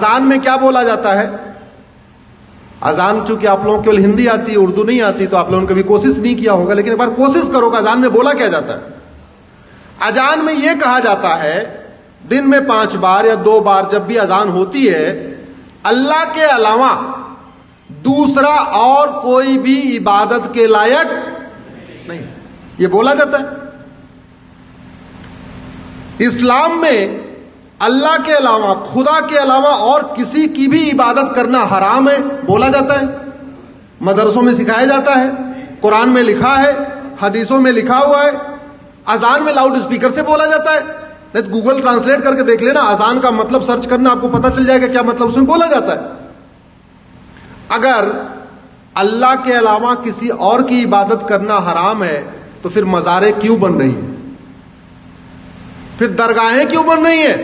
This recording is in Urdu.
اذان میں کیا بولا جاتا ہے؟ اذان چونکہ آپ لوگوں کو ہندی آتی ہے، اردو نہیں آتی، تو آپ لوگوں نے کبھی کوشش نہیں کیا ہوگا، لیکن ایک بار کوشش کرو کہ اذان میں بولا کیا جاتا ہے۔ اذان میں یہ کہا جاتا ہے دن میں 5 بار یا 2 بار جب بھی اذان ہوتی ہے، اللہ کے علاوہ دوسرا اور کوئی بھی عبادت کے لائق نہیں، یہ بولا جاتا ہے۔ اسلام میں اللہ کے علاوہ، خدا کے علاوہ اور کسی کی بھی عبادت کرنا حرام ہے، بولا جاتا ہے، مدرسوں میں سکھایا جاتا ہے، قرآن میں لکھا ہے، حدیثوں میں لکھا ہوا ہے۔ اذان میں لاؤڈ اسپیکر سے بولا جاتا ہے، نہیں تو گوگل ٹرانسلیٹ کر کے دیکھ لینا، اذان کا مطلب سرچ کرنا، آپ کو پتہ چل جائے گا کیا مطلب اس میں بولا جاتا ہے۔ اگر اللہ کے علاوہ کسی اور کی عبادت کرنا حرام ہے تو پھر مزاریں کیوں بن رہی ہیں؟ پھر درگاہیں کیوں بن رہی ہیں؟